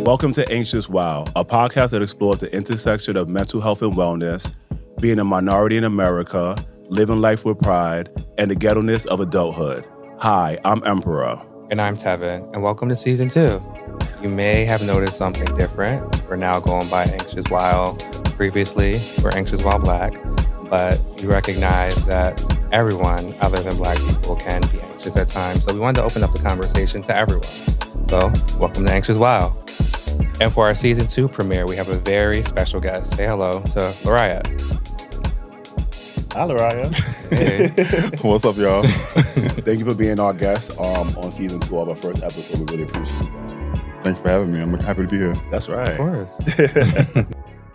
Welcome to Anxious Wow, a podcast that explores the intersection of mental health and wellness, being a minority in America, living life with pride, and the ghetto-ness of adulthood. Hi, I'm Emperor. And I'm Tevin, and welcome to Season 2. You may have noticed something different. We're now going by Anxious While. Previously, we're Anxious While Black, but we recognize that everyone other than Black people can be anxious at times. So we wanted to open up the conversation to everyone. So, welcome to Anxious While. And for our Season 2 premiere, we have a very special guest. Say hello to Lariah. Hi, Lariah. Hey. What's up, y'all? Thank you for being our guest on Season 2 of our first episode. We really appreciate it. Thanks for having me. I'm happy to be here. That's right. Of course.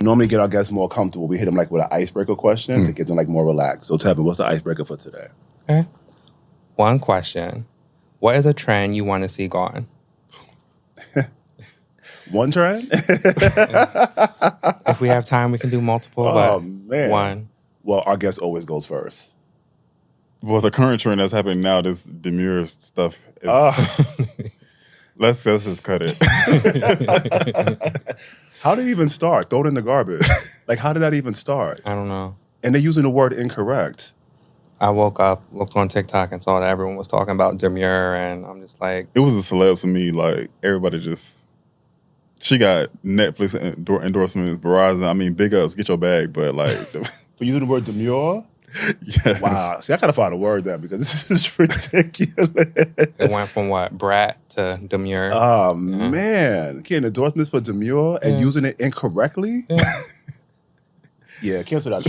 Normally get our guests more comfortable. We hit them like with an icebreaker question to get them like more relaxed. So, Tevin, what's the icebreaker for today? Okay. One question. What is a trend you want to see gone? One trend? If we have time, we can do multiple, but one. Well, our guest always goes first. Well, the current trend that's happening now, this demure stuff. Is, let's just cut it. How did it even start? Throw it in the garbage. Like, how did that even start? I don't know. And they're using the word incorrect. I woke up, looked on TikTok, and saw that everyone was talking about demure, and I'm just like... It was a celeb to me. Like, everybody just... She got Netflix endorsements, Verizon. I mean, big ups, get your bag, but like... For using the word demure? Yes. Wow. See, I gotta find a word there because this is ridiculous. It went from what? Brat to demure. Oh, man. Getting endorsements for demure and using it incorrectly? Yeah. Yeah, cancel that.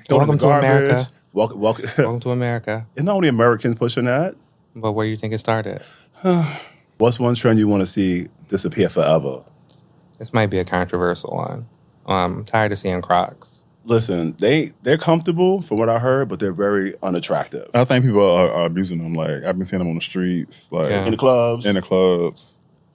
Welcome to America. Welcome to America. It's not only Americans pushing that. But where do you think it started? What's one trend you want to see disappear forever? This might be a controversial one. I'm tired of seeing Crocs. Listen, they're comfortable from what I heard, but they're very unattractive. I think people are abusing them. Like, I've been seeing them on the streets. Like, In the clubs.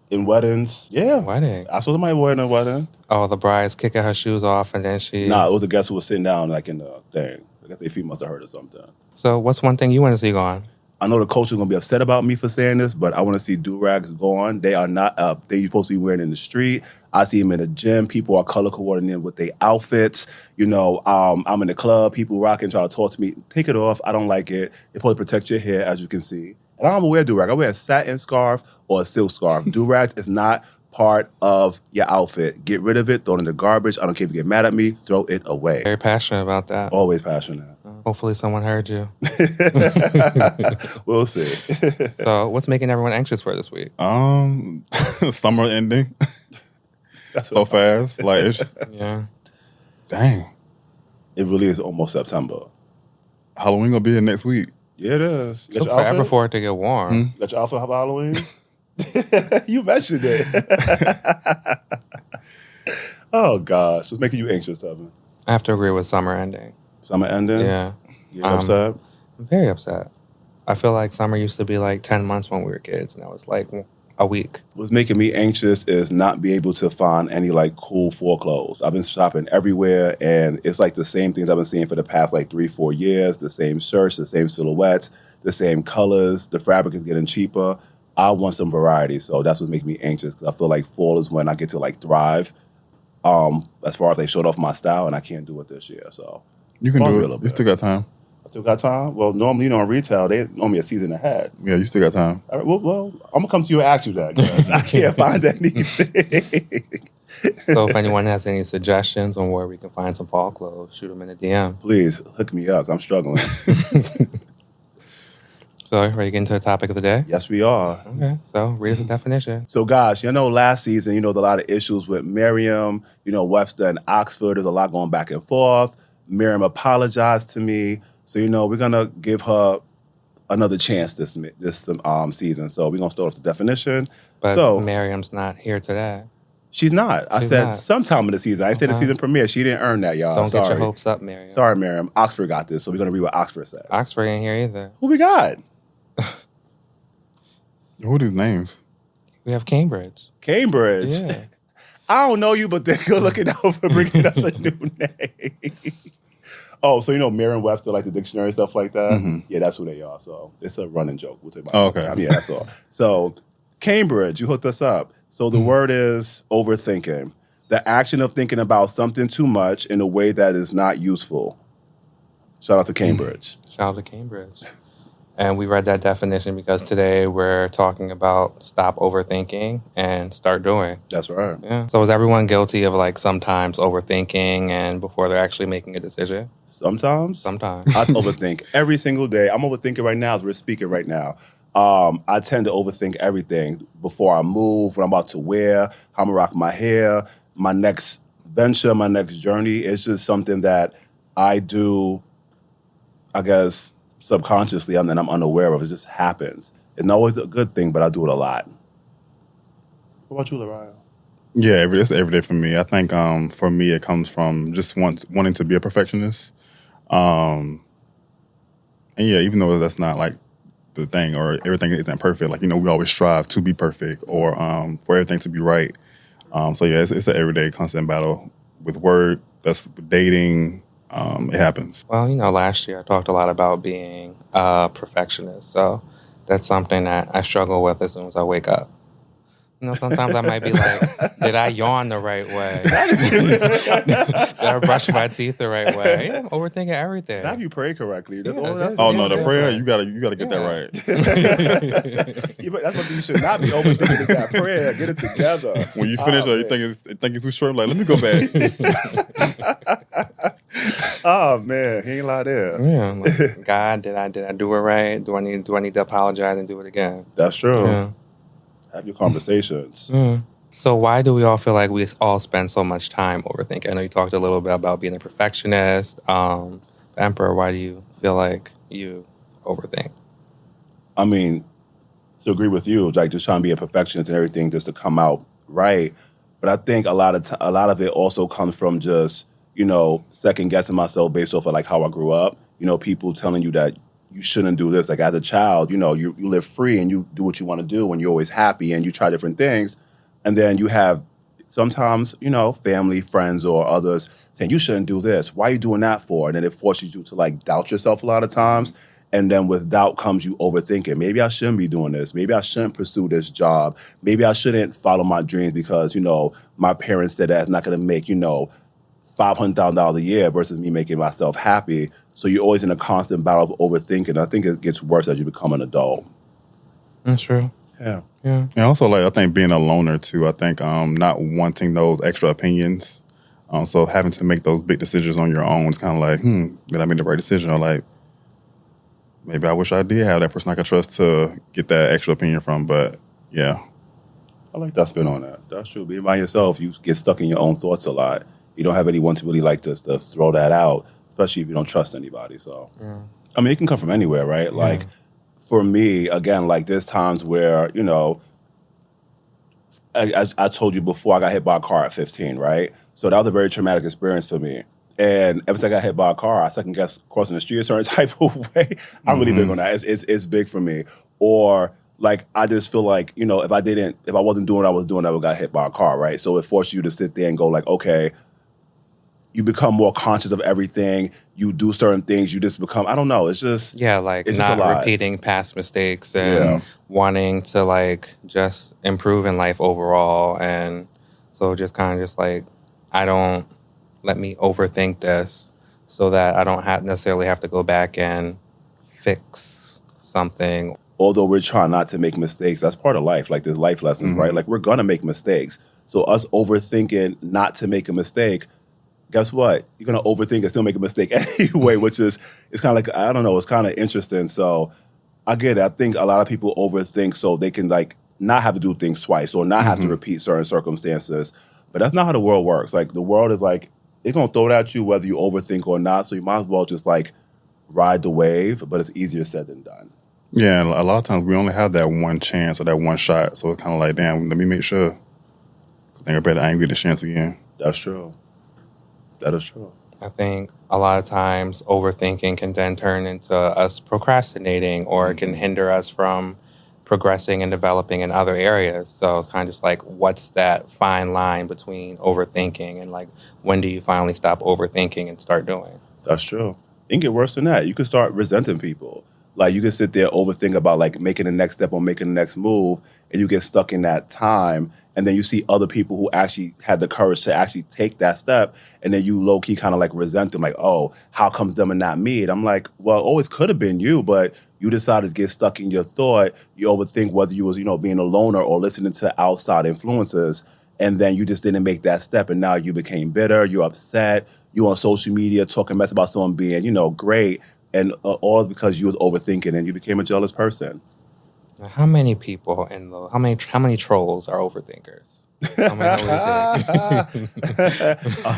In weddings. Yeah. Wedding. I saw somebody wearing a wedding. Oh, the bride's kicking her shoes off and then she... Nah, it was a guest who was sitting down like in the thing. I guess their feet must have hurt or something. So what's one thing you want to see gone? I know the culture is going to be upset about me for saying this, but I want to see do-rags gone. They are not up. They're supposed to be wearing in the street. I see them in the gym. People are color coordinating with their outfits. You know, I'm in the club. People rocking, trying to talk to me. Take it off. I don't like it. It's supposed to protect your hair, as you can see. And I don't wear do-rag. I wear a satin scarf or a silk scarf. Do-rags is not part of your outfit. Get rid of it. Throw it in the garbage. I don't care if you get mad at me. Throw it away. Very passionate about that. Always passionate. Hopefully someone heard you. We'll see. So what's making everyone anxious for this week? Summer ending. That's so fast. Like, it's just, Yeah. dang. It really is almost September. Halloween gonna be here next week. Yeah, it is. It took forever for it to get warm. Got your outfit for Halloween? You mentioned it. Oh, gosh. It's making you anxious, Tevin. I have to agree with summer ending. Summer ending? Yeah. You upset? I'm very upset. I feel like summer used to be like 10 months when we were kids. Now it's like a week. What's making me anxious is not be able to find any like cool fall clothes. I've been shopping everywhere and it's like the same things I've been seeing for the past like 3-4 years. The same shirts, the same silhouettes, the same colors. The fabric is getting cheaper. I want some variety. So that's what's making me anxious because I feel like fall is when I get to like thrive as far as they showed off my style and I can't do it this year. So You can do it. You still got time. I still got time? Well, normally, in retail, they owe me a season ahead. Yeah, you still got time. All right, well, I'm going to come to you and ask you that, because I can't find anything. So if anyone has any suggestions on where we can find some fall clothes, shoot them in a DM. Please, hook me up. I'm struggling. So, ready to get into the topic of the day? Yes, we are. Okay, so read the definition. So, guys, last season, there's a lot of issues with Merriam, Webster and Oxford. There's a lot going back and forth. Merriam apologized to me. So, we're going to give her another chance this season. So, we're going to start off the definition. But Merriam's not here today. She's not. I said not. Sometime in the season. I said the season premiere. She didn't earn that, y'all. Don't get your hopes up, Merriam. Sorry, Merriam. Oxford got this. So, we're going to read what Oxford said. Oxford ain't here either. Who we got? Who are these names? We have Cambridge. Cambridge? Yeah. I don't know you, but they're good looking out for bringing us a new name. Oh, so Merriam-Webster, like the dictionary, stuff like that? Mm-hmm. Yeah, that's who they are. So it's a running joke. We'll talk about it. Okay. Yeah, that's all. So Cambridge, you hooked us up. So the word is overthinking. The action of thinking about something too much in a way that is not useful. Shout out to Cambridge. Shout out to Cambridge. And we read that definition because today we're talking about stop overthinking and start doing. That's right. Yeah. So is everyone guilty of like sometimes overthinking and before they're actually making a decision? Sometimes. Sometimes. I overthink every single day. I'm overthinking right now as we're speaking right now. I tend to overthink everything before I move, what I'm about to wear, how I'm gonna rock my hair, my next venture, my next journey. It's just something that I do, I guess, subconsciously, and then I'm unaware of. It just happens. It's not always a good thing, but I do it a lot. What about you, Lariah? Yeah, it's every day for me. I think for me, it comes from just wanting to be a perfectionist. And yeah, even though that's not like the thing or everything isn't perfect, like, we always strive to be perfect or for everything to be right. So yeah, it's an everyday constant battle with work, that's dating. It happens. Well, last year I talked a lot about being a perfectionist. So that's something that I struggle with as soon as I wake up. Sometimes I might be like, did I yawn the right way? Did I brush my teeth the right way? Yeah, I'm overthinking everything. Now you pray correctly. That's all the prayer, you gotta get that right. Yeah, but that's what you should not be overthinking is that prayer. Get it together. When you finish, you think it's too short. Like, let me go back. Oh man, he ain't lie there. Yeah, like, God, did I do it right? Do I need to apologize and do it again? That's true. Yeah. Have your conversations. So why do we all feel like we all spend so much time overthinking? I know you talked a little bit about being a perfectionist. Emperor, why do you feel like you overthink? I mean, to agree with you, like just trying to be a perfectionist and everything just to come out right. But I think a lot of it also comes from just, second guessing myself based off of like how I grew up. People telling you that you shouldn't do this. Like as a child, you live free and you do what you want to do and you're always happy and you try different things. And then you have sometimes, family, friends or others saying, you shouldn't do this. Why are you doing that for? And then it forces you to like doubt yourself a lot of times. And then with doubt comes you overthinking. Maybe I shouldn't be doing this. Maybe I shouldn't pursue this job. Maybe I shouldn't follow my dreams because, my parents said that's not going to make, $500,000 a year versus me making myself happy. So you're always in a constant battle of overthinking. I think it gets worse as you become an adult. That's true. Yeah. And also, I think being a loner too. I think not wanting those extra opinions. So having to make those big decisions on your own is kind of like, did I make the right decision? Or like, maybe I wish I did have that person I could trust to get that extra opinion from. But yeah. I like that spin on that. That's true. Being by yourself, you get stuck in your own thoughts a lot. You don't have anyone to really like to throw that out, especially if you don't trust anybody. So, I mean, it can come from anywhere, right? Yeah. Like, for me, again, like there's times where, I told you before I got hit by a car at 15, right? So that was a very traumatic experience for me. And ever since I got hit by a car, I second guess crossing the street a certain type of way. I'm really big on that. It's big for me. Or like, I just feel like, if I wasn't doing what I was doing, I would got hit by a car, right? So it forced you to sit there and go like, okay, you become more conscious of everything. You do certain things. You just become, I don't know. It's just, it's not repeating past mistakes and wanting to like just improve in life overall. And so just kind of just like, let me overthink this so that I don't necessarily have to go back and fix something. Although we're trying not to make mistakes, that's part of life. Like there's life lessons, right? Like we're gonna make mistakes. So us overthinking not to make a mistake, guess what? You're going to overthink and still make a mistake anyway, which is, it's kind of like, I don't know, it's kind of interesting. So I get it. I think a lot of people overthink so they can like not have to do things twice or not have to repeat certain circumstances. But that's not how the world works. Like the world is like, it's going to throw it at you whether you overthink or not. So you might as well just like ride the wave, but it's easier said than done. Yeah, and a lot of times we only have that one chance or that one shot. So it's kind of like, damn, let me make sure. I think I ain't get a chance again. That's true. That is true. I think a lot of times overthinking can then turn into us procrastinating or it can hinder us from progressing and developing in other areas. So it's kind of just like, what's that fine line between overthinking and like, when do you finally stop overthinking and start doing? That's true. It can get worse than that. You can start resenting people. Like you can sit there overthink about like making the next step or making the next move and you get stuck in that time. and then you see other people who actually had the courage to actually take that step, and then you low-key kind of like resent them, like, oh, how come them and not me? And I'm like, well, oh, it could have been you, but you decided to get stuck in your thought. You overthink whether you was, being a loner or listening to outside influences, and then you just didn't make that step, and now you became bitter, you're upset, you on social media talking mess about someone being, great, and all because you was overthinking and you became a jealous person. Now, how many people how many trolls are overthinkers? How many, how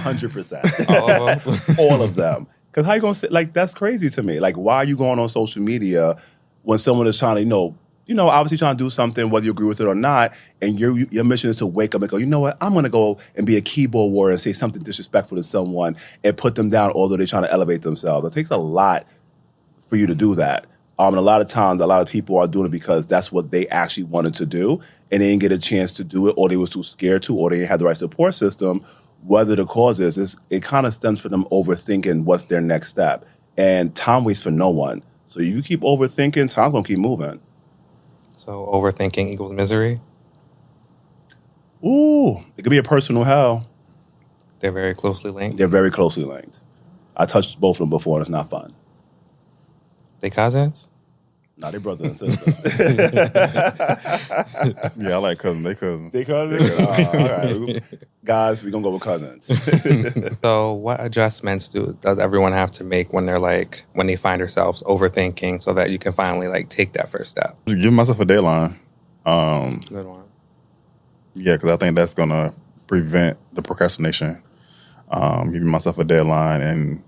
would you think? 100%. All of them? All of them. Because how you gonna say, like, that's crazy to me. Like, why are you going on social media when someone is trying to, obviously trying to do something, whether you agree with it or not, and your mission is to wake up and go, you know what, I'm gonna go and be a keyboard warrior and say something disrespectful to someone and put them down, although they're trying to elevate themselves. It takes a lot for you to do that. And a lot of times, a lot of people are doing it because that's what they actually wanted to do, and they didn't get a chance to do it, or they was too scared to, or they didn't have the right support system. Whether the cause is it kind of stems from them overthinking what's their next step. And time waits for no one. So you keep overthinking, time's gonna keep moving. So overthinking equals misery? Ooh, it could be a personal hell. They're very closely linked? They're very closely linked. I touched both of them before, and it's not fun. They cousins? No, they brother and sister. Yeah, I like cousins. They cousins. They cousins? Oh, all right. Guys, we're going to go with cousins. So what adjustments does everyone have to make when they find themselves overthinking so that you can finally take that first step? Give myself a deadline. Good one. Yeah, because I think that's going to prevent the procrastination. Giving myself a deadline, and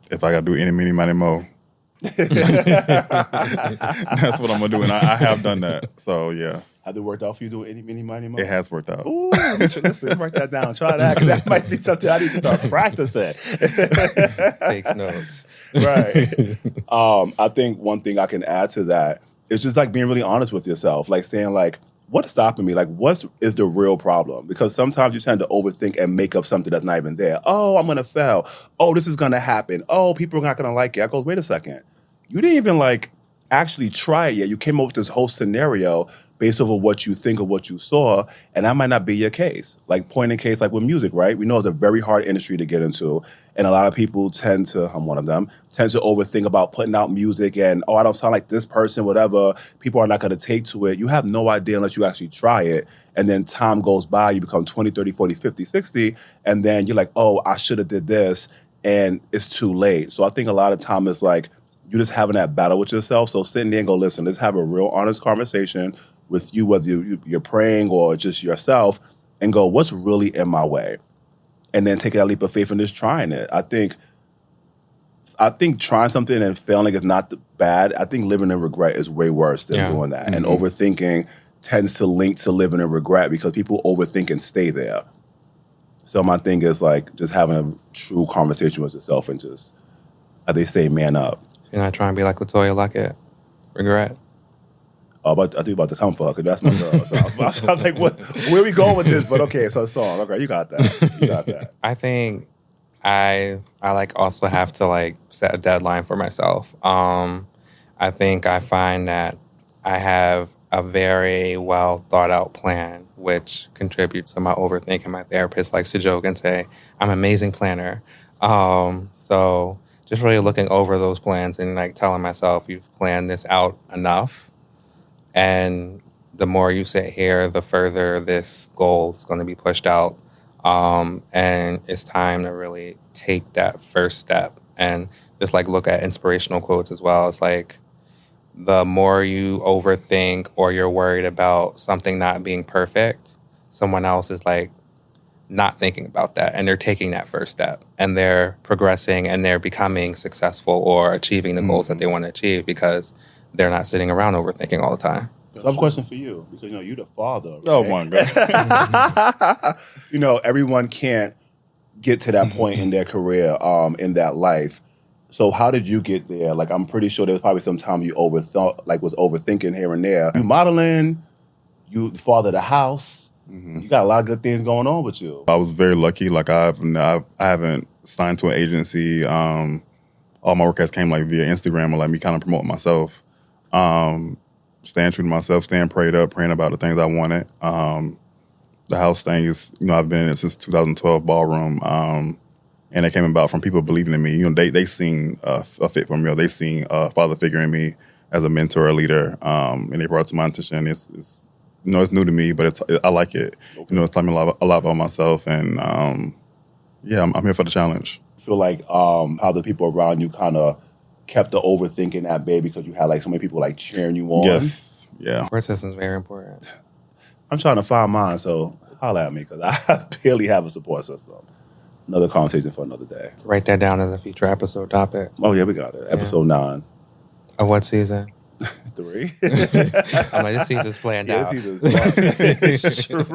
if I got to do any, mini, money, mo, that's what I'm going to do. And I have done that. So, yeah. Has it worked out for you doing any, mini, money, mo? It has worked out. Ooh, listen, write that down. Try that, because that might be something I need to start practicing. Takes notes. Right. I think one thing I can add to that is just being really honest with yourself, saying what's stopping me? What is the real problem? Because sometimes you tend to overthink and make up something that's not even there. Oh, I'm going to fail. Oh, this is going to happen. Oh, people are not going to like it. I go, wait a second. You didn't even actually try it yet. You came up with this whole scenario based over what you think of what you saw, and that might not be your case. Point in case, with music, right? We know it's a very hard industry to get into, and a lot of people I'm one of them, tend to overthink about putting out music and, oh, I don't sound like this person, whatever. People are not going to take to it. You have no idea unless you actually try it, and then time goes by, you become 20, 30, 40, 50, 60, and then you're like, oh, I should have did this, and it's too late. So I think a lot of time it's you're just having that battle with yourself. So sitting there and go, listen, let's have a real honest conversation with you, whether you're praying or just yourself, and go, what's really in my way? And then taking that leap of faith and just trying it. I think trying something and failing is not bad. I think living in regret is way worse than doing that. Mm-hmm. And overthinking tends to link to living in regret because people overthink and stay there. So my thing is just having a true conversation with yourself and just, as they say, man up. You're not trying to be like LaToya Luckett. Regret. I think about to come for her, because that's my girl. So I was like, where are we going with this? But okay, it's a song. Okay, you got that. I think I also have to set a deadline for myself. I think I find that I have a very well thought out plan, which contributes to my overthinking. My therapist likes to joke and say, I'm an amazing planner. So just really looking over those plans and telling myself, you've planned this out enough. And the more you sit here, the further this goal is going to be pushed out. And it's time to really take that first step and just look at inspirational quotes as well. It's the more you overthink or you're worried about something not being perfect, someone else is not thinking about that, and they're taking that first step, and they're progressing, and they're becoming successful or achieving the goals that they want to achieve because they're not sitting around overthinking all the time. So I have a question for you, because you're the father. Right? Oh my God. Everyone can't get to that point in their career, in that life. So how did you get there? I'm pretty sure there was probably some time you was overthinking here and there. You modeling, you the father of the house. Mm-hmm. You got a lot of good things going on with you. I was very lucky. I haven't signed to an agency. All my work has came via Instagram or me kind of promoting myself. Staying true to myself, staying prayed up, praying about the things I wanted. the house thing is, I've been in it since 2012 ballroom. And it came about from people believing in me. They seen a fit for me, or they seen a father figure in me as a mentor, a leader, and they brought it to my attention. It's it's new to me, but I like it. Okay. It's telling me a lot about myself, and yeah, I'm here for the challenge. I feel like how the people around you kind of kept the overthinking at bay because you had like so many people like cheering you on. Yes, yeah. Support system is very important. I'm trying to find mine, so holla at me because I barely have a support system. Another conversation for another day. Write that down as a future episode topic. Oh yeah, we got it. Episode 9. Of what season? 3. I'm like, this season's planned out. This season's true.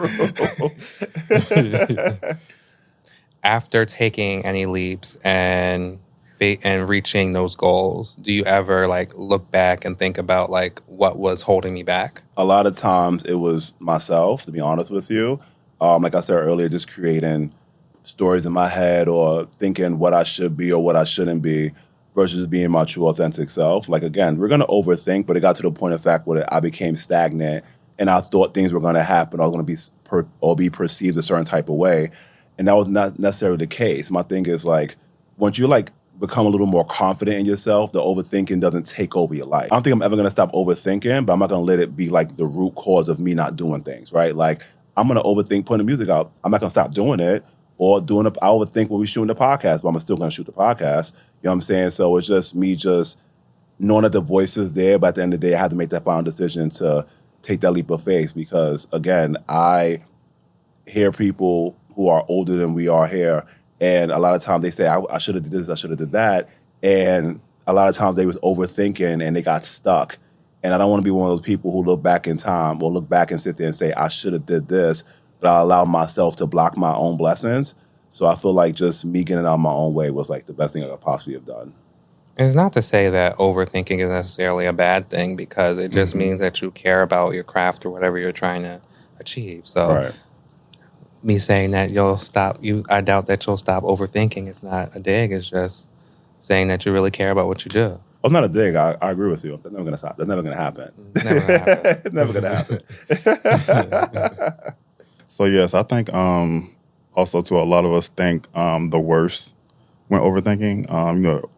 After taking any leaps and reaching those goals, do you ever like look back and think about like what was holding me back? A lot of times it was myself, to be honest with you. Like I said earlier, just creating stories in my head or thinking what I should be or what I shouldn't be versus being my true authentic self. Like, again, we're going to overthink, but it got to the point of fact where I became stagnant and I thought things were going to happen or going to be perceived a certain type of way. And that was not necessarily the case. My thing is like, once you like become a little more confident in yourself, the overthinking doesn't take over your life. I don't think I'm ever going to stop overthinking, but I'm not going to let it be like the root cause of me not doing things, right? Like, I'm going to overthink putting the music out. I'm not going to stop doing it. Or I overthink when we're shooting the podcast, but I'm still going to shoot the podcast. You know what I'm saying? So it's just me just knowing that the voice is there, but at the end of the day, I have to make that final decision to take that leap of faith because, again, I hear people who are older than we are here, and a lot of times they say, I should have did this, I should have did that, and a lot of times they was overthinking and they got stuck. And I don't want to be one of those people who look back in time or look back and sit there and say, I should have did this, but I allow myself to block my own blessings. So I feel like just me getting out of my own way was like the best thing I could possibly have done. It's not to say that overthinking is necessarily a bad thing because it just means that you care about your craft or whatever you're trying to achieve. So me saying that I doubt that you'll stop overthinking. It's not a dig. It's just saying that you really care about what you do. Oh, not a dig. I agree with you. That's never going to stop. That's never going to happen. Never going to happen. It's never going to happen. So yes, I think also too, a lot of us think the worst when overthinking.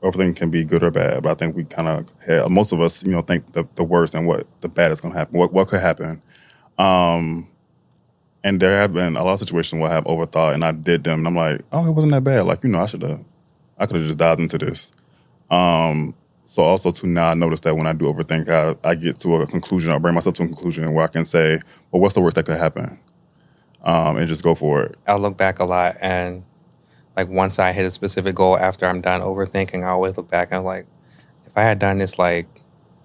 Overthinking can be good or bad, but I think we kind of have, most of us, think the worst and what the bad is going to happen, what could happen. And there have been a lot of situations where I have overthought and I did them, and I'm like, oh, it wasn't that bad. Like, I could have just dived into this. So also too, now I notice that when I do overthink, I get to a conclusion, I bring myself to a conclusion where I can say, well, what's the worst that could happen? And just go for it. I'll look back a lot, and like once I hit a specific goal after I'm done overthinking, I always look back and I'm like, if I had done this like,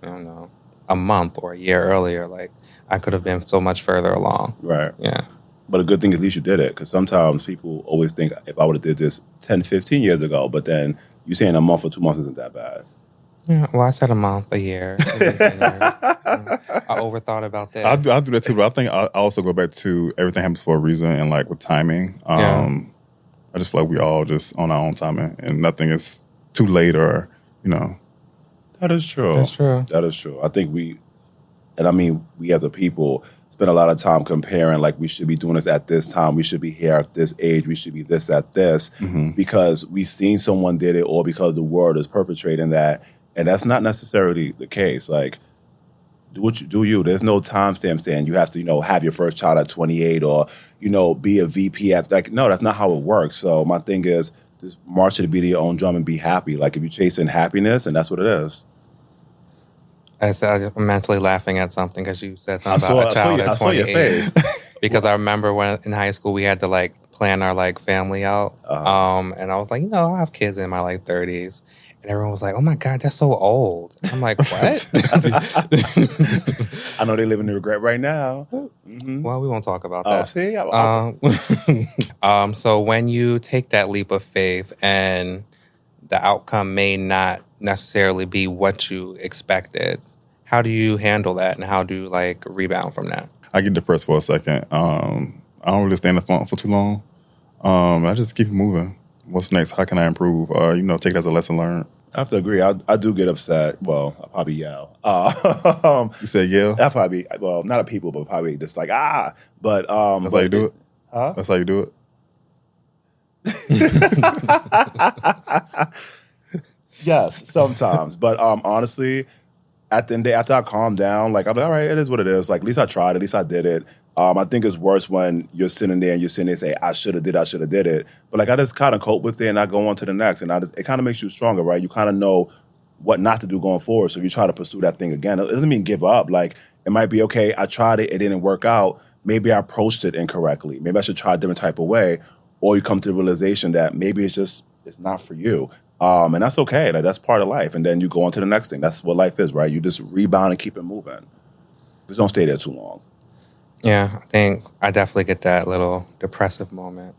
I don't know, a month or a year earlier, like I could have been so much further along. Right. Yeah. But a good thing is at least you did it, because sometimes people always think if I would have did this 10, 15 years ago, but then you saying a month or 2 months isn't that bad. Yeah, well, I said a month, a year. I overthought about that. I do that too, but I think I also go back to everything happens for a reason, and like with timing, I just feel like we all just on our own timing, and nothing is too late or, That is true. That's true. That is true. I think we as a people spend a lot of time comparing, like we should be doing this at this time, we should be here at this age, we should be this at this, because we've seen someone did it or because the world is perpetrating that. And that's not necessarily the case. Like, do what you do. There's no timestamp saying you have to, have your first child at 28 or, be a VP at like. No, that's not how it works. So my thing is just march to the beat of your own drum and be happy. Like if you're chasing happiness, and that's what it is. I'm mentally laughing at something because you said something about a child at 28. I saw your face. Because I remember when in high school we had to like plan our like family out, and I was like, I'll have kids in my like 30s. And everyone was like, oh my God, that's so old. I'm like, what? I know they live in the regret right now. Mm-hmm. Well, we won't talk about that. See? So when you take that leap of faith and the outcome may not necessarily be what you expected, how do you handle that and how do you like rebound from that? I get depressed for a second. I don't really stay in the funk for too long. I just keep moving. What's next? How can I improve? Take it as a lesson learned. I have to agree. I do get upset. Well, I'll probably yell. You said yeah. That probably well, not at people, but probably just like ah. But That's how you do it. Huh? That's how you do it. Yes, sometimes. But honestly, at the end of the day, after I calm down, like I'm like, all right, it is what it is. Like at least I tried, at least I did it. I think it's worse when you're sitting there and say, I should have did it. But like I just kind of cope with it and I go on to the next. And it kind of makes you stronger, right? You kind of know what not to do going forward. So if you try to pursue that thing again, it doesn't mean give up. Like it might be, okay, I tried it, it didn't work out. Maybe I approached it incorrectly. Maybe I should try a different type of way. Or you come to the realization that maybe it's not for you. And that's okay. Like that's part of life. And then you go on to the next thing. That's what life is, right? You just rebound and keep it moving. Just don't stay there too long. Yeah, I think I definitely get that little depressive moment.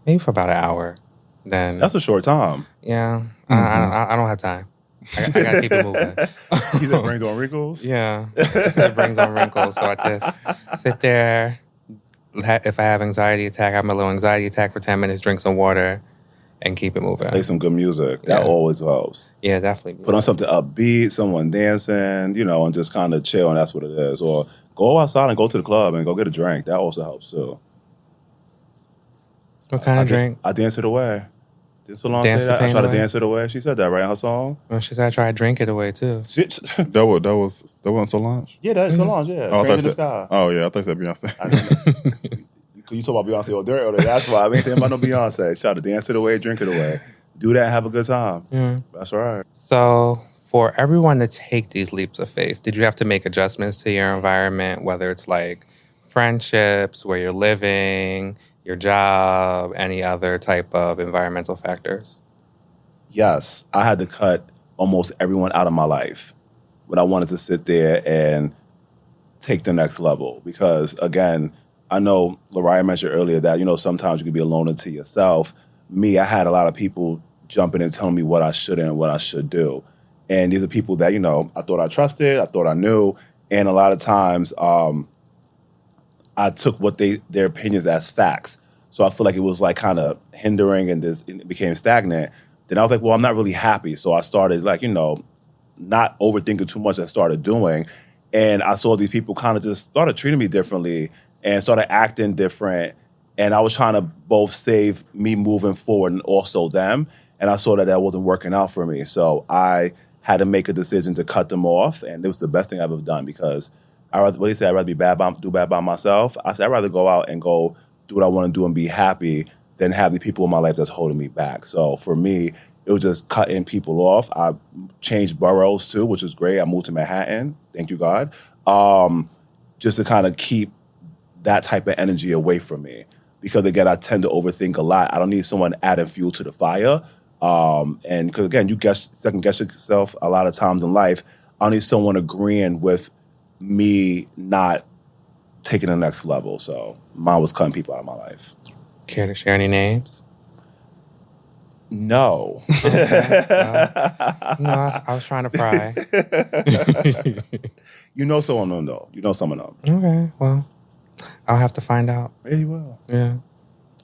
Maybe for about an hour. Then that's a short time. Yeah, I don't have time. I gotta keep it moving. He said brings on wrinkles? Yeah, it brings on wrinkles. So I just sit there. If I have anxiety attack, I have my little anxiety attack for 10 minutes, drink some water, and keep it moving. Play some good music. That always helps. Yeah, definitely. Put on something upbeat, someone dancing, and just kind of chill, and that's what it is. Or go outside and go to the club and go get a drink. That also helps too. What kind of drink? I dance it away. Did Solange say that? I try to dance it away. She said that, right, in her song? Well, she said I try to drink it away too. that wasn't Solange? Yeah, that's Solange, yeah. Oh, in the Sky. Oh, yeah, I thought you said Beyonce. You talk about Beyonce or Dirty, that's why I ain't saying about no Beyonce. Try to dance it away, drink it away. Do that, have a good time. Yeah. That's right. So for everyone to take these leaps of faith, did you have to make adjustments to your environment, whether it's like friendships, where you're living, your job, any other type of environmental factors? Yes, I had to cut almost everyone out of my life when I wanted to sit there and take the next level. Because again, I know Lariah mentioned earlier that, sometimes you can be a loner to yourself. Me, I had a lot of people jumping and telling me what I should and what I should do. And these are people that, I thought I trusted, I thought I knew. And a lot of times I took their opinions as facts. So I feel like it was like kind of hindering and it became stagnant. Then I was like, well, I'm not really happy. So I started not overthinking too much. I started doing. And I saw these people kind of just started treating me differently and started acting different. And I was trying to both save me moving forward and also them. And I saw that wasn't working out for me. So I had to make a decision to cut them off. And it was the best thing I've ever done because I'd rather do bad by myself. I said, I'd rather go out and go do what I want to do and be happy than have the people in my life that's holding me back. So for me, it was just cutting people off. I changed boroughs too, which is great. I moved to Manhattan. Thank you, God. Just to kind of keep that type of energy away from me. Because again, I tend to overthink a lot. I don't need someone adding fuel to the fire. And because again, you second guess yourself a lot of times in life. I don't need someone agreeing with me not taking the next level. So mine was cutting people out of my life. Care to share any names? No. Okay. No, I was trying to pry. You know some of them, though. You know some of them. Okay, well, I'll have to find out. Yeah, you will. Yeah.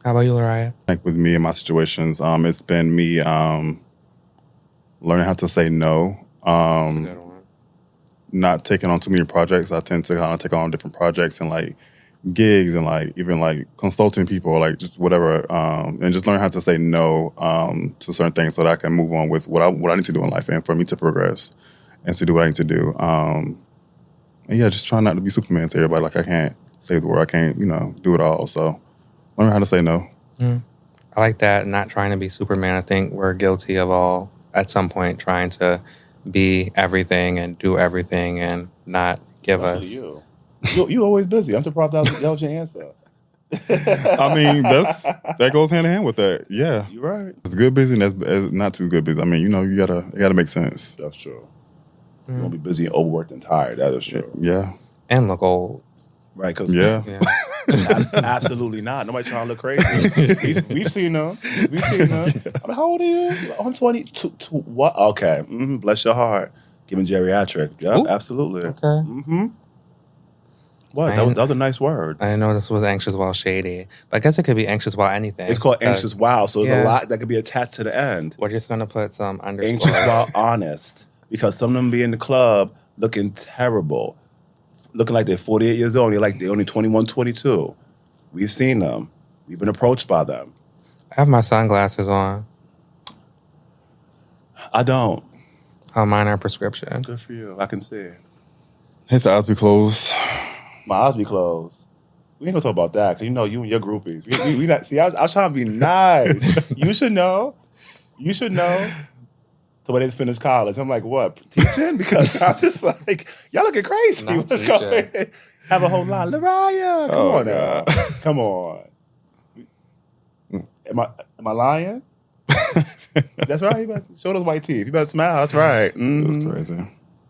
How about you, Lariah? I think with me and my situations, it's been me learning how to say no. That's a good one. Not taking on too many projects. I tend to kind of take on different projects and gigs and even consulting people, just whatever, and just learn how to say no to certain things so that I can move on with what I need to do in life and for me to progress and to do what I need to do. And yeah, just try not to be Superman to everybody. I can't save the world. I can't, do it all. So learn how to say no. I like that. Not trying to be Superman. I think we're guilty of all at some point trying to be everything and do everything and not give Especially us. You always busy. I'm surprised that was your answer. I mean, that goes hand in hand with that. Yeah, You're right. it's good busy and that's not too good busy. I mean, you gotta make sense. That's true. You won't be busy and overworked and tired. That is true. Yeah, And look old. Right? Because yeah. absolutely not. Nobody trying to look crazy. We've seen them. I mean, how old are you? I'm 22. What? Okay. Bless your heart. Giving geriatric. Yeah, Ooh. absolutely. Okay. What? That was a nice word. I didn't know this was anxious while shady. But I guess it could be anxious while anything. It's called anxious while, so there's a lot that could be attached to the end. We're just going to put some underscores. Anxious while honest. Because some of them be in the club looking terrible. Looking like they're 48 years old. They're only 21, 22. We've seen them. We've been approached by them. I have my sunglasses on. I don't. Oh, mine are prescription. Good for you. I can see. His eyes be closed. My eyes be closed. We ain't gonna talk about that because you and your groupies. We not see. I was trying to be nice. You should know. You should know. So when they just finished college, I'm like, what? Teaching? Because I'm just like, y'all looking crazy. Not What's going? Have a whole lot. Lariah, come on now. Come on. Am I lying? That's right. You better show those white teeth. You better smile. That's right. That's crazy.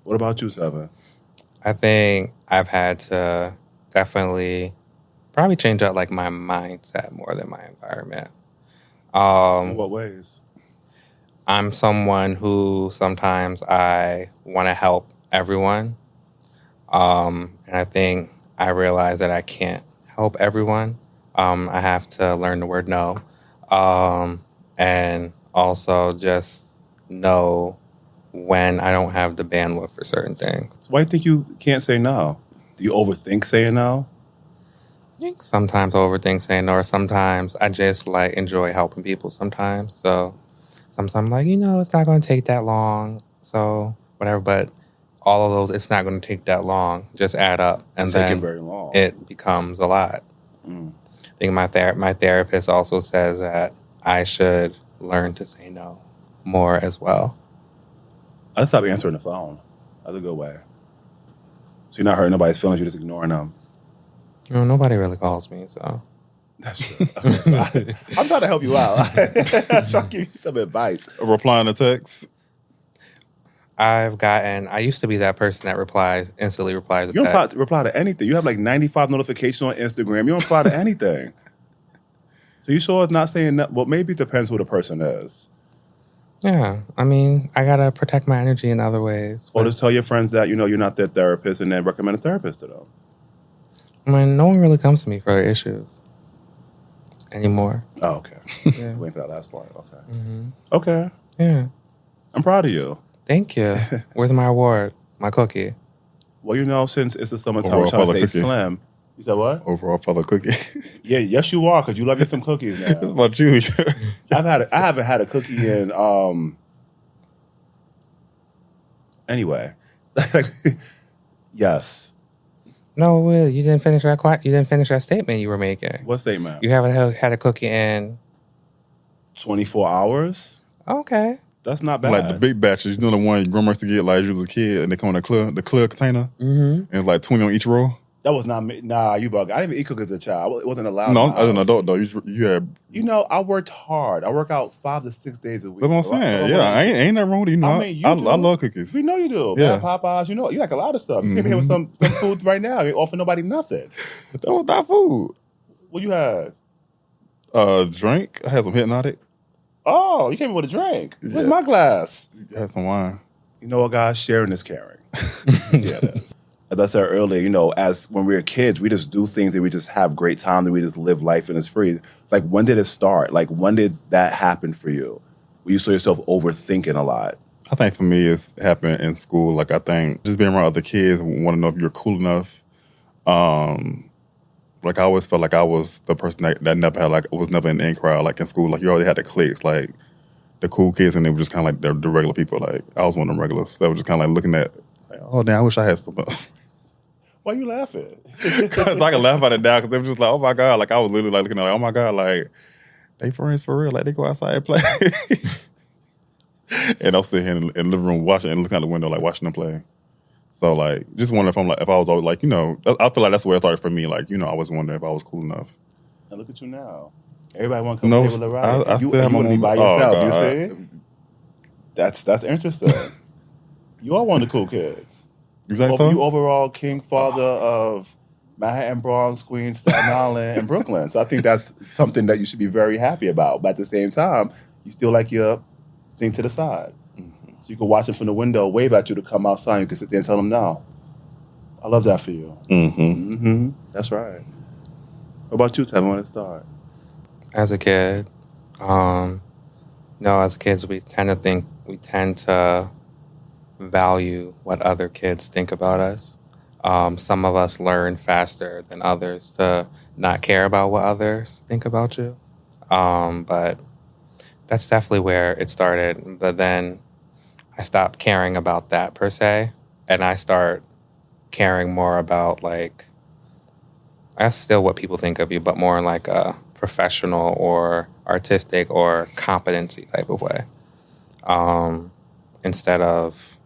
What about you, Seven? I think I've had to definitely probably change up like my mindset more than my environment. In what ways? I'm someone who sometimes I want to help everyone. And I think I realize that I can't help everyone. I have to learn the word no. And also just know when I don't have the bandwidth for certain things. So why do you think you can't say no? Do you overthink saying no? I think sometimes I overthink saying no, or sometimes I just like enjoy helping people sometimes. So sometimes I'm like, it's not going to take that long. So whatever, but all of those, it's not going to take that long. Just add up. And then very long. It becomes a lot. I think my therapist also says that I should learn to say no more as well. I just stopped answering the phone. That's a good way. So you're not hurting nobody's feelings, you're just ignoring them. Nobody really calls me, so. That's true. I'm trying to help you out. I'm trying to give you some advice. Replying to text? I used to be that person that instantly replies to text. You don't reply to anything. You have like 95 notifications on Instagram. You don't reply to anything. So you sure it's not saying that? Well, maybe it depends who the person is. Yeah. I mean, I got to protect my energy in other ways. Or just tell your friends that, you're not their therapist and then recommend a therapist to them. I mean, no one really comes to me for their issues anymore. Oh, okay. Yeah. Waiting for that last part. Okay. Mm-hmm. Okay. Yeah. I'm proud of you. Thank you. Where's my award? My cookie? Well, since it's the summertime, we're trying to stay slim. You said what? Overall fellow cookie. Yeah, yes you are, because you love you some cookies now. It's about you. I haven't had a cookie in anyway. Yes. No, Will, you didn't finish that statement you were making. What statement? You haven't had a cookie in 24 hours? Okay. That's not bad. Like the big batches, the one your grandma used to get like you was a kid, and they come in the clear container, and it's like 20 on each roll. That was not me. Nah, you bug. I didn't even eat cookies as a child. It wasn't allowed. No, as an adult though, you had. I worked hard. I work out 5 to 6 days a week. That's what I'm saying. Yeah, ain't that wrong with you? I love cookies. We know you do. Yeah. Man, Popeyes, you like a lot of stuff. You came here with some food right now. You ain't offer nobody nothing. That was not food. What you had? Drink. I had some Hypnotic. Oh, you came in with a drink. Where's my glass? You had some wine. You know what, guys? Sharing is caring. Yeah, it is. As I said earlier, as when we were kids, we just do things and we just have great time and we just live life and it's free. Like, when did it start? Like, when did that happen for you? Where you saw yourself overthinking a lot? I think for me, it's happened in school. Like, I think just being around other kids, want to know if you're cool enough. Like, I always felt like I was the person that never had, was never in the in crowd. Like, in school, you already had the cliques, like, the cool kids, and they were just kind of like the regular people. Like, I was one of them regulars. They were just kind of like looking at, like, oh, damn, I wish I had some. Why you laughing? Because I can laugh at it now because they were just like, oh, my God. Like, I was literally looking at like, oh, my God, like, they friends for real. Like, they go outside and play. And I was sitting here in the living room watching and looking out the window, like, watching them play. So, just wondering if I was always, I feel like that's where it started for me. I was wondering if I was cool enough. Now look at you now. Everybody want to come play with Lariah. I still have my moment. By Oh, yourself, God. you see? That's interesting. You are one of the cool kids. You think so? You overall king father of Manhattan, Bronx, Queens, Staten Island, and Brooklyn. So I think that's something that you should be very happy about. But at the same time, you still like your thing to the side. So you can watch them from the window, wave at you to come outside. You can sit there and tell them no. I love that for you. That's right. What about you, Tevin? Want to start? As a kid, as kids, we tend to value what other kids think about us. Some of us learn faster than others to not care about what others think about you. But that's definitely where it started. But then I stopped caring about that per se, and I start caring more about that's still what people think of you, but more in like a professional or artistic or competency type of way. Instead of,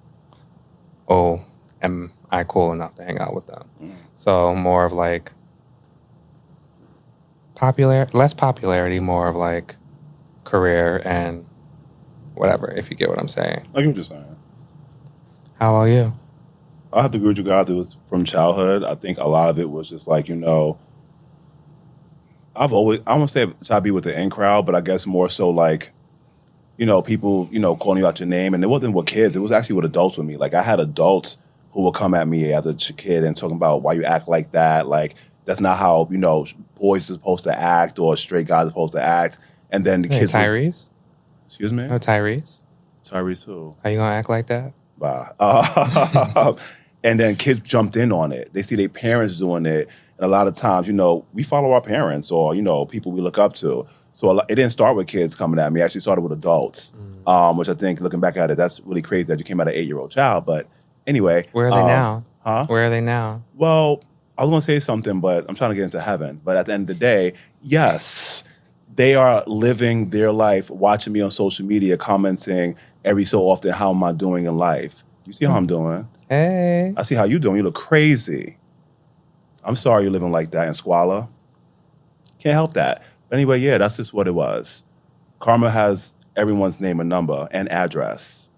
oh, am I cool enough to hang out with them? So more of like less popularity, more of like career and whatever, if you get what I'm saying. I get what you're saying. How about you? I have to agree with you guys. It was from childhood. I think a lot of it was just like, I won't say try to be with the in crowd, but I guess more so like, people, calling you out your name. And it wasn't with kids. It was actually with adults with me. Like I had adults who would come at me as a kid and talking about why you act like that. Like that's not how, boys are supposed to act or straight guys are supposed to act. And then the kids. Tyrese? Excuse me? Oh, Tyrese? Tyrese who? How you gonna act like that? Bah. And then kids jumped in on it. They see their parents doing it. And a lot of times, we follow our parents or, people we look up to. So it didn't start with kids coming at me. It actually started with adults, which I think, looking back at it, that's really crazy that you came out an 8-year-old child. But anyway. Where are they now? Huh? Where are they now? Well, I was going to say something, but I'm trying to get into heaven. But at the end of the day, yes, they are living their life, watching me on social media, commenting every so often, how am I doing in life? You see how I'm doing? Hey. I see how you doing. You look crazy. I'm sorry you're living like that in squalor. Can't help that. But anyway, yeah, that's just what it was. Karma has everyone's name and number and address.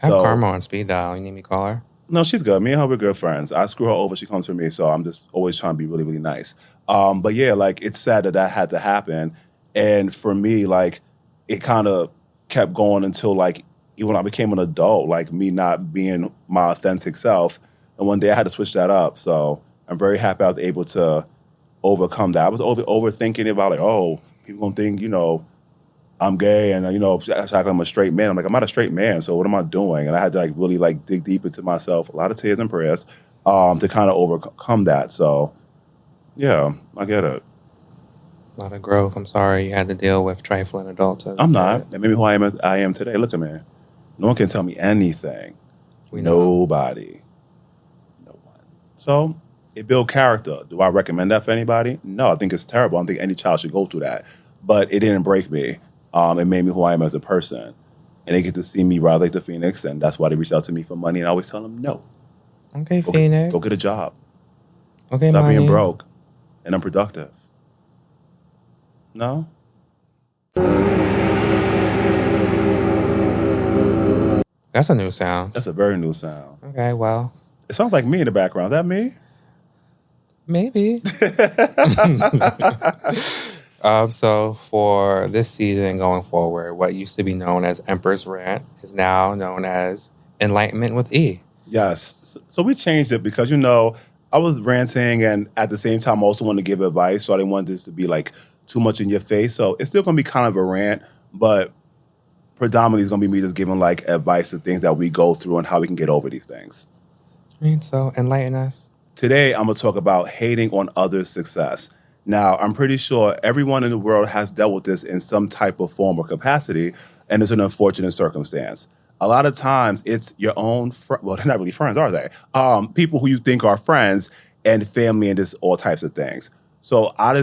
I have Karma on speed dial. You need me to call her? No, she's good. Me and her, we're good friends. I screw her over. She comes for me. So I'm just always trying to be really, really nice. But yeah, like it's sad that had to happen. And for me, like it kind of kept going until like even when I became an adult, like me not being my authentic self. And one day I had to switch that up. So I'm very happy I was able to overcome that. I was overthinking about like, oh, people gonna think, I'm gay and, act like I'm a straight man. I'm like, I'm not a straight man. So what am I doing? And I had to like really like dig deep into myself, a lot of tears and prayers, to kind of overcome that. So yeah, I get it. A lot of growth. I'm sorry you had to deal with trifling adults. I'm not. That made me who I am today. Look at me. No one can tell me anything. Nobody. No one. So it built character. Do I recommend that for anybody? No, I think it's terrible. I don't think any child should go through that. But it didn't break me. It made me who I am as a person. And they get to see me rise like the Phoenix, and that's why they reach out to me for money, and I always tell them no. Okay, Phoenix. Go get a job. Okay, Stop money. being broke and unproductive. No? That's a new sound. That's a very new sound. Okay, well. It sounds like me in the background. Is that me? Maybe. So for this season going forward, what used to be known as Emperor's Rant is now known as Enlightenment with E. Yes. So we changed it because, I was ranting and at the same time also wanted to give advice. So I didn't want this to be like too much in your face. So it's still going to be kind of a rant, but predominantly it's going to be me just giving like advice to things that we go through and how we can get over these things. So enlighten us. Today, I'm going to talk about hating on others' success. Now, I'm pretty sure everyone in the world has dealt with this in some type of form or capacity, and it's an unfortunate circumstance. A lot of times, it's your own, well, they're not really friends, are they? People who you think are friends and family and just all types of things. So I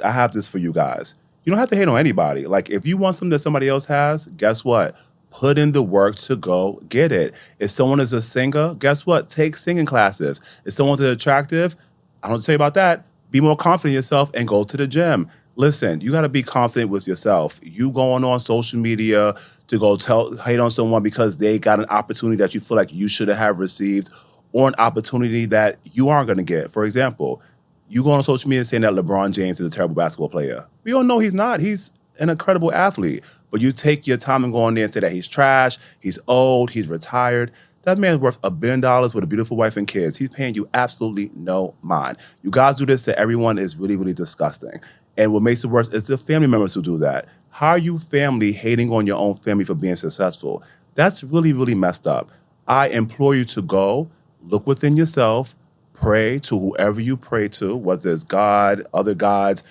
have this for you guys. You don't have to hate on anybody. Like, if you want something that somebody else has, guess what? Put in the work to go get it. If someone is a singer, guess what? Take singing classes. If someone's attractive, I don't tell you about that. Be more confident in yourself and go to the gym. Listen, you got to be confident with yourself. You going on social media to go hate on someone because they got an opportunity that you feel like you should have received or an opportunity that you aren't going to get. For example, you go on social media saying that LeBron James is a terrible basketball player. We all know he's not. He's an incredible athlete. But you take your time and go on there and say that he's trash, he's old, he's retired. That man's worth $1 billion with a beautiful wife and kids. He's paying you absolutely no mind. You guys do this to everyone is really, really disgusting. And what makes it worse is the family members who do that. How are you family hating on your own family for being successful? That's really, really messed up. I implore you to go, look within yourself, pray to whoever you pray to, whether it's God, other gods,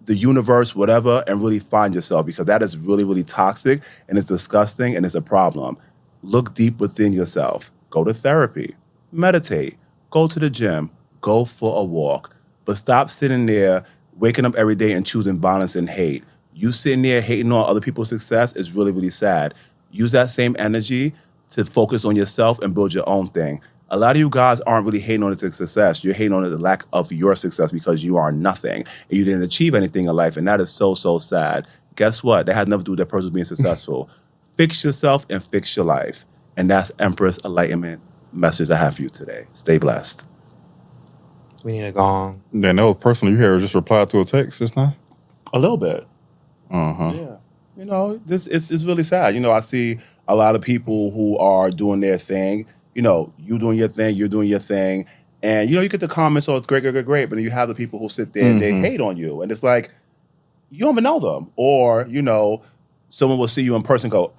the universe, whatever, and really find yourself, because that is really, really toxic and it's disgusting and it's a problem. Look deep within yourself. Go to therapy, meditate, go to the gym, go for a walk. But stop sitting there, waking up every day and choosing violence and hate. You sitting there hating on other people's success is really, really sad. Use that same energy to focus on yourself and build your own thing. A lot of you guys aren't really hating on the success. You're hating on the lack of your success because you are nothing and you didn't achieve anything in life. And that is so, so sad. Guess what? That has nothing to do with that person being successful. Fix yourself and fix your life. And that's Empress Enlightenment message I have for you today. Stay blessed. We need a gong. Then that was personal. You hear just reply to a text just now? A little bit. Uh-huh. Yeah. You know, this it's really sad. You know, I see a lot of people who are doing their thing. You know, you doing your thing, you're doing your thing. And, you know, you get the comments, oh, it's great, great, great, great. But then you have the people who sit there and they hate on you. And it's like, you don't even know them. Or, you know, someone will see you in person and go,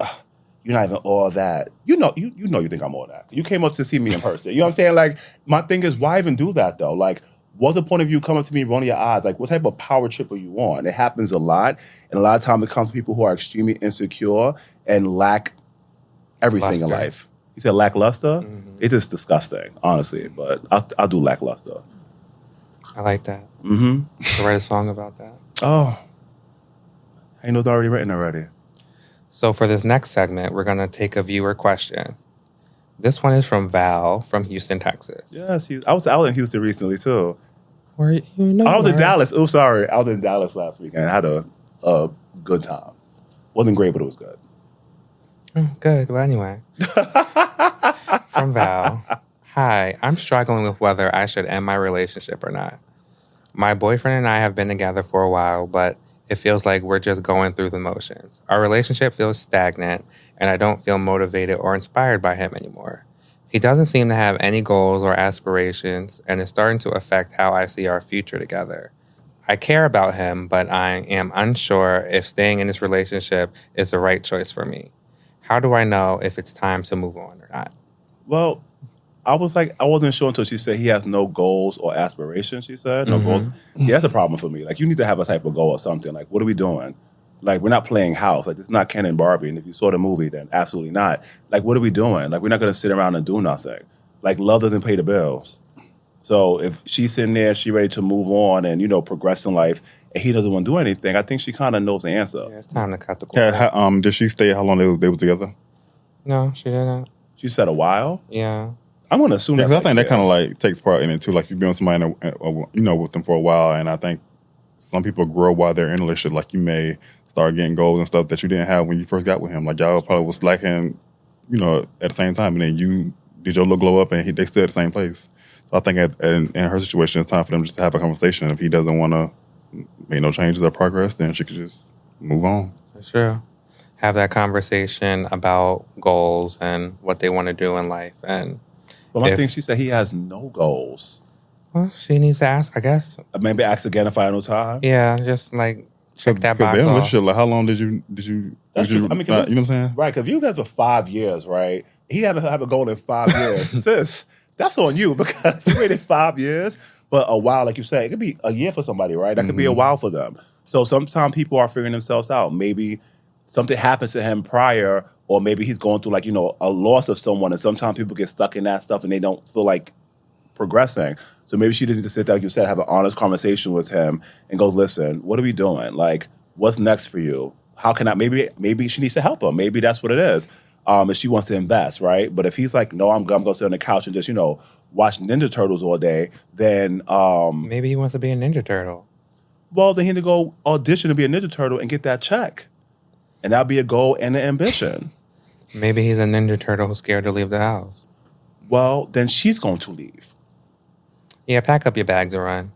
you're not even all that. You know you think I'm all that. You came up to see me in person. You know what I'm saying? Like, my thing is, why even do that, though? Like, what's the point of you coming to me rolling your eyes? Like, what type of power trip are you on? It happens a lot. And a lot of times it comes to people who are extremely insecure and lack everything in life. You said lackluster? Mm-hmm. It's just disgusting, honestly. But I'll do lackluster. I like that. Mm-hmm. To write a song about that. Oh. I know it's already written already. So for this next segment, we're going to take a viewer question. This one is from Val from Houston, Texas. Yes, I was out in Houston recently, too. Where you know? I was in Dallas. Oh, sorry. I was in Dallas last weekend. I had a good time. Wasn't great, but it was good. Good. Well, anyway. From Val. Hi, I'm struggling with whether I should end my relationship or not. My boyfriend and I have been together for a while, but it feels like we're just going through the motions. Our relationship feels stagnant, and I don't feel motivated or inspired by him anymore. He doesn't seem to have any goals or aspirations, and it's starting to affect how I see our future together. I care about him, but I am unsure if staying in this relationship is the right choice for me. How do I know if it's time to move on or not? Well, I wasn't sure until she said he has no goals or aspirations, she said. No goals. Yeah, that's a problem for me. Like, you need to have a type of goal or something. Like, what are we doing? Like, we're not playing house. Like, it's not Ken and Barbie. And if you saw the movie, then absolutely not. Like, what are we doing? Like, we're not going to sit around and do nothing. Like, love doesn't pay the bills. So if she's sitting there, she's ready to move on and, you know, progress in life, and he doesn't want to do anything, I think she kind of knows the answer. Yeah, it's time to cut the cord. Did she stay how long they were together? No, she didn't. She said a while? Yeah. I'm going to assume because I think that kind of like takes part in it too. Like, you've been with somebody, with them for a while, and I think some people grow while they're in a relationship. Like, you may start getting goals and stuff that you didn't have when you first got with him. Like, y'all probably was lacking, at the same time, and then you did your little glow up, and they still at the same place. So I think in her situation, it's time for them just to have a conversation. If he doesn't want to make no changes or progress, then she could just move on. For sure. Have that conversation about goals and what they want to do in life. And but my thing, she said he has no goals. Well, she needs to ask, I guess. Maybe ask again in final time. Yeah, just like check that box off. Like, how long did you you know what I'm saying? Right, because if you guys for 5 years, right? He haven't have a goal in 5 years. Sis, that's on you because you waited 5 years. But a while, like you said, it could be a year for somebody, right? That could be a while for them. So sometimes people are figuring themselves out. Maybe something happens to him prior, or maybe he's going through a loss of someone, and sometimes people get stuck in that stuff and they don't feel like progressing. So maybe she just needs to sit there, like you said, have an honest conversation with him and go, listen, what are we doing? Like, what's next for you? How can I, maybe she needs to help him. Maybe that's what it is. If she wants to invest, right? But if he's like, no, I'm going to sit on the couch and just, watch Ninja Turtles all day, then... maybe he wants to be a Ninja Turtle. Well, then he need to go audition to be a Ninja Turtle and get that check. And that'll be a goal and an ambition. Maybe he's a Ninja Turtle who's scared to leave the house. Well, then she's going to leave. Yeah, pack up your bags and run.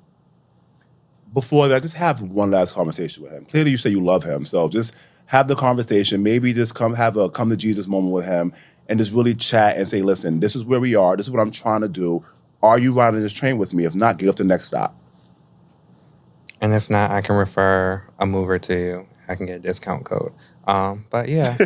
Before that, just have one last conversation with him. Clearly, you say you love him, so just have the conversation. Maybe just come to Jesus moment with him and just really chat and say, listen, this is where we are. This is what I'm trying to do. Are you riding this train with me? If not, get off the next stop. And if not, I can refer a mover to you. I can get a discount code. But yeah.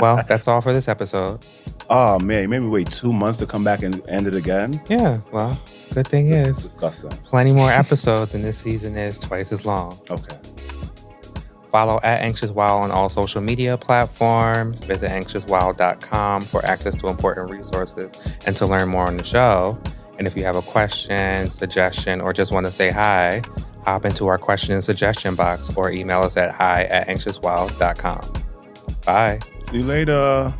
Well, that's all for this episode. Oh, man, you made me wait 2 months to come back and end it again? Yeah, well, good thing is, Disgusting. plenty more episodes, and this season is twice as long. Okay. Follow @AnxiousWild on all social media platforms. Visit anxiouswild.com for access to important resources and to learn more on the show. And if you have a question, suggestion, or just want to say hi, hop into our question and suggestion box or email us at hi@anxiouswild.com. Bye. See you later.